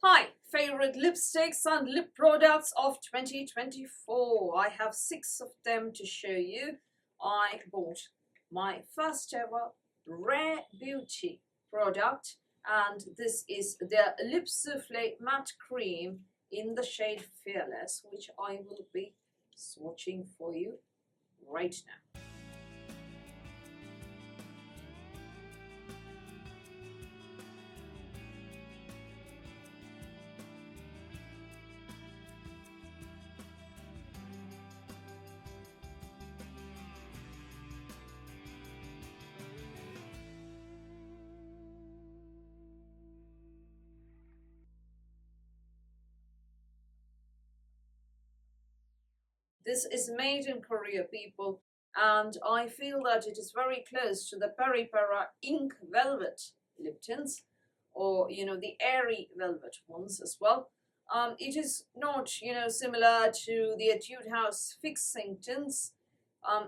Hi, favorite lipsticks and lip products of 2024. I have 6 of them to show you. I bought my first ever Rare Beauty product, and this is the Lip Souffle Matte Cream in the shade Fearless, which I will be swatching for you right now. This is made in Korea, people, and I feel that it is very close to the Peri Pera Ink Velvet lip tints, or the airy velvet ones as well. It is not similar to the Etude House fixing tints.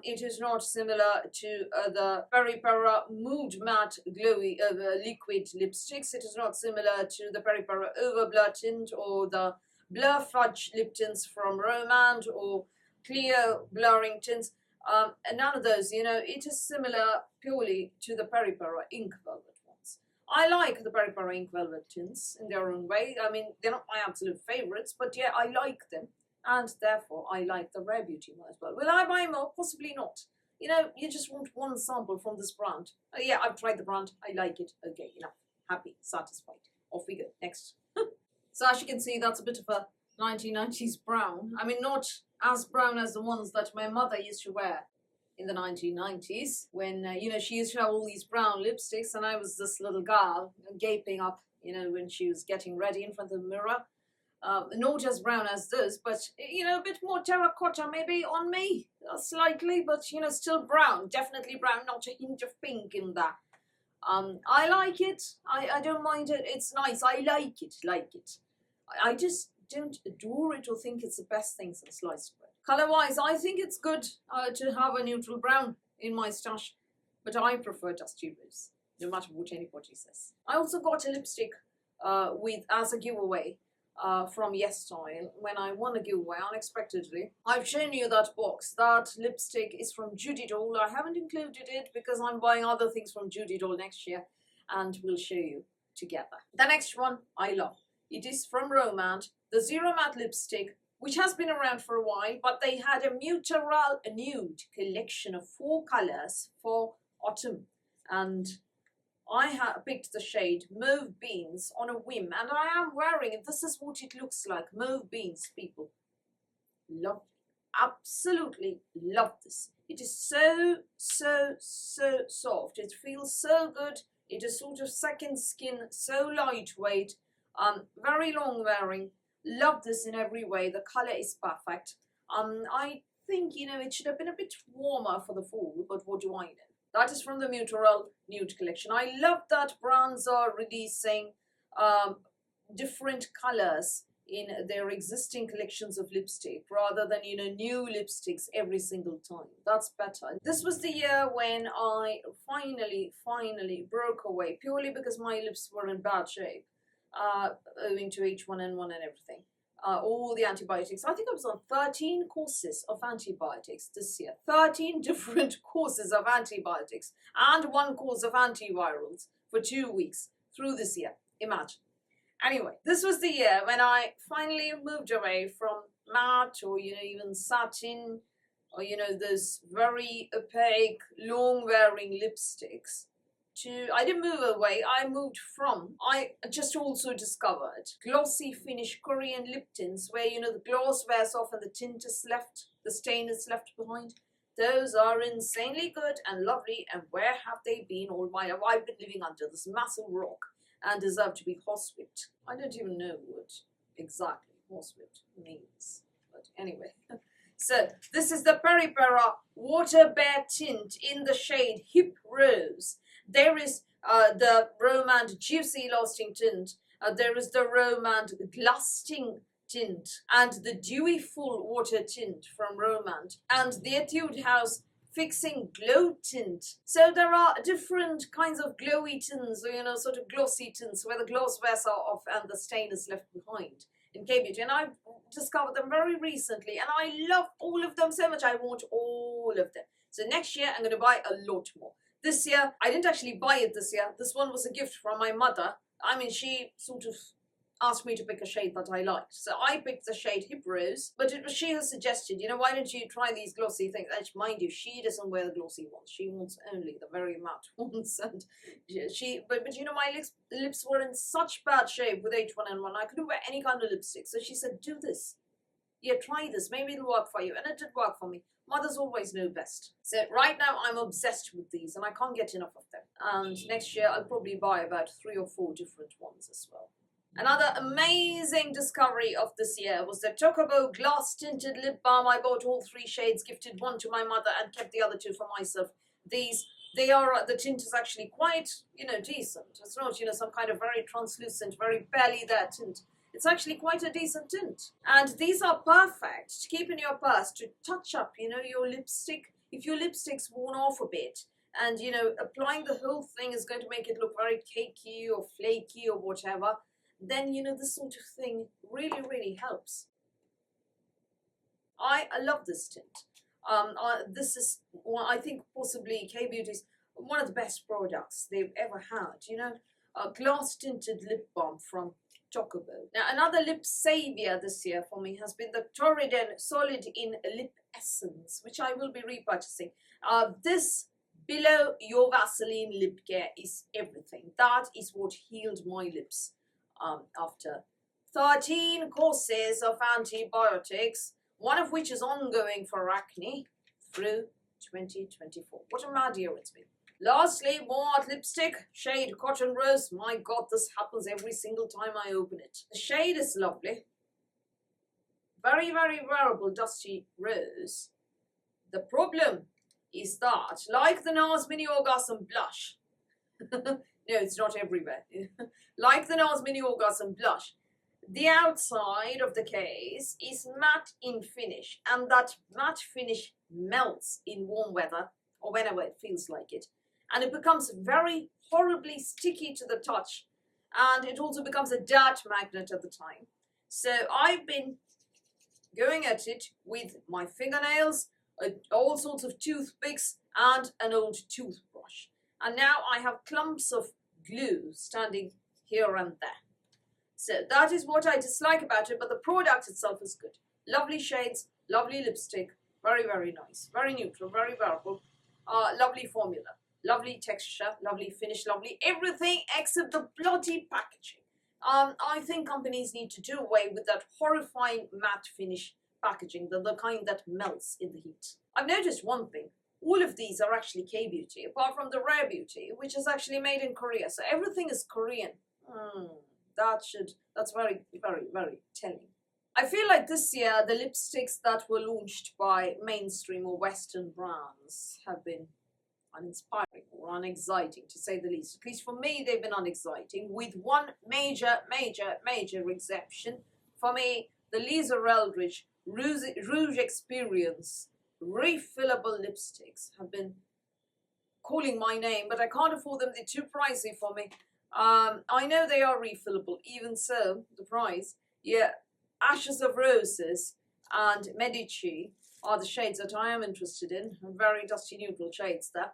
It is not similar to the Peri Pera Mood Matte Glowy liquid lipsticks. It is not similar to the Peri Pera Over Blur tint or the Blur Fudge lip tints from Romand or clear blurring tints. And none of those, it is similar purely to the Peri Pera Ink Velvet ones. I like the Peri Pera Ink Velvet tints in their own way. I mean, they're not my absolute favorites, but yeah, I like them. And therefore, I like the Rare Beauty one as well. Will I buy more? Possibly not. You just want one sample from this brand. Yeah, I've tried the brand. I like it. Okay, enough. Happy, satisfied. Off we go. Next. So as you can see, that's a bit of a 1990s brown. I mean, not as brown as the ones that my mother used to wear in the 1990s when, she used to have all these brown lipsticks and I was this little girl gaping up, when she was getting ready in front of the mirror. Not as brown as this, but, a bit more terracotta maybe on me, slightly, but, still brown, definitely brown, not a hint of pink in that. I like it. I don't mind it. It's nice. I like it. I just don't adore it or think it's the best thing since sliced bread. Color-wise, I think it's good to have a neutral brown in my stash, but I prefer dusty rose, no matter what anybody says. I also got a lipstick as a giveaway from Yes Style when I won a giveaway unexpectedly. I've shown you that box. That lipstick is from Judy Doll. I haven't included it because I'm buying other things from Judy Doll next year, and we'll show you together. The next one I love. It is from Romand, the Zero Matte lipstick, which has been around for a while, but they had a Mutural Nude collection of 4 colors for autumn. And I have picked the shade Mauve Beans on a whim, and I am wearing it. This is what it looks like. Mauve Beans, people. Love it. Absolutely love this. It is so soft. It feels so good. It is sort of second skin, so lightweight. Very long wearing. Love this in every way. The color is perfect. I think, it should have been a bit warmer for the fall, but what do I know? That is from the Mutural Nude collection. I love that brands are releasing different colors in their existing collections of lipstick rather than, new lipsticks every single time. That's better. This was the year when I finally broke away, purely because my lips were in bad shape. Owing to H1N1 and everything. All the antibiotics. I think I was on 13 courses of antibiotics this year. 13 different courses of antibiotics and 1 course of antivirals for 2 weeks through this year. Imagine. Anyway, this was the year when I finally moved away from matte or, even satin or, those very opaque, long-wearing lipsticks. I didn't move away, I just also discovered glossy finish Korean lip tints where, the gloss wears off and the tint is left, the stain is left behind. Those are insanely good and lovely, and where have they been all my life? I've been living under this massive rock and deserve to be horsewhipped. I don't even know what exactly horsewhipped means, but anyway. So, this is the Peri Pera Water Bear tint in the shade Hip Rose. There is the Romand Juicy Lasting tint. There is the Romand Glasting tint and the Dewy Full Water tint from Romand. And the Etude House Fixing Glow Tint. So there are different kinds of glowy tints, or sort of glossy tints where the glosswares are off and the stain is left behind in K-beauty, and I've discovered them very recently and I love all of them so much. I want all of them. So next year I'm going to buy a lot more. This year, I didn't actually buy it this year. This one was a gift from my mother. I mean, she sort of asked me to pick a shade that I liked. So I picked the shade Hip Rose, but it was she who suggested, why don't you try these glossy things? And mind you, she doesn't wear the glossy ones. She wants only the very matte ones. And but my lips were in such bad shape with H1N1. I couldn't wear any kind of lipstick. So she said, do this. Yeah, try this. Maybe it'll work for you. And it did work for me. Mothers always know best. So right now I'm obsessed with these and I can't get enough of them. And next year I'll probably buy about 3 or 4 different ones as well. Another amazing discovery of this year was the Chocobo Glass Tinted Lip Balm. I bought all 3 shades, gifted 1 to my mother and kept the other 2 for myself. The tint is actually quite, decent. It's not, some kind of very translucent, very barely there tint. It's actually quite a decent tint. And these are perfect to keep in your purse to touch up, your lipstick. If your lipstick's worn off a bit and, applying the whole thing is going to make it look very cakey or flaky or whatever, then, this sort of thing really, really helps. I love this tint. This is, I think, possibly K-Beauty's one of the best products they've ever had, a glass tinted lip balm from Chocobo. Now, another lip savior this year for me has been the Torridon Solid in Lip Essence, which I will be repurchasing. This below your Vaseline lip care is everything. That is what healed my lips after 13 courses of antibiotics, one of which is ongoing for acne through 2024. What a mad year it's been. Lastly, more lipstick, shade Cotton Rose. My God, this happens every single time I open it. The shade is lovely. Very, very wearable dusty rose. The problem is that, like the NARS Mini Orgasm Blush, no, it's not everywhere. Like the NARS Mini Orgasm Blush, the outside of the case is matte in finish, and that matte finish melts in warm weather, or whenever it feels like it. And it becomes very horribly sticky to the touch, and it also becomes a dirt magnet at the time. So I've been going at it with my fingernails, all sorts of toothpicks, and an old toothbrush. And now I have clumps of glue standing here and there. So that is what I dislike about it, but the product itself is good. Lovely shades, lovely lipstick, very, very nice, very neutral, very wearable, lovely formula. Lovely texture, lovely finish, lovely everything except the bloody packaging. I think companies need to do away with that horrifying matte finish packaging, the kind that melts in the heat. I've noticed one thing. All of these are actually K-Beauty, apart from the Rare Beauty, which is actually made in Korea. So everything is Korean. That's very, very, very telling. I feel like this year the lipsticks that were launched by mainstream or Western brands have been uninspiring or unexciting, to say the least. At least for me, they've been unexciting, with one major exception. For me, the Lisa Eldridge Rouge Experience refillable lipsticks have been calling my name, but I can't afford them. They're too pricey for me. I know they are refillable, even so, the price. Yeah, Ashes of Roses and Medici are the shades that I am interested in. Very dusty neutral shades there.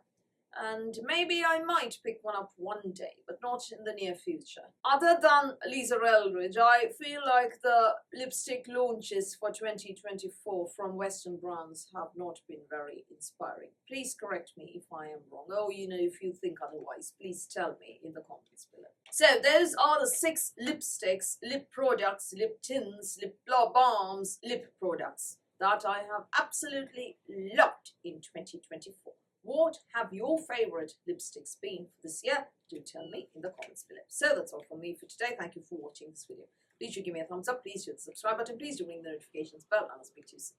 And maybe I might pick one up one day, but not in the near future. Other than Lisa Eldridge, I feel like the lipstick launches for 2024 from Western brands have not been very inspiring. Please correct me if I am wrong. Oh, if you think otherwise, please tell me in the comments below. So those are the 6 lipsticks, lip products, lip tints, lip balms, lip products that I have absolutely loved in 2024. What have your favourite lipsticks been for this year? Do tell me in the comments below. So that's all from me for today. Thank you for watching this video. Please do give me a thumbs up. Please hit the subscribe button. Please do ring the notifications bell, and I'll speak to you soon.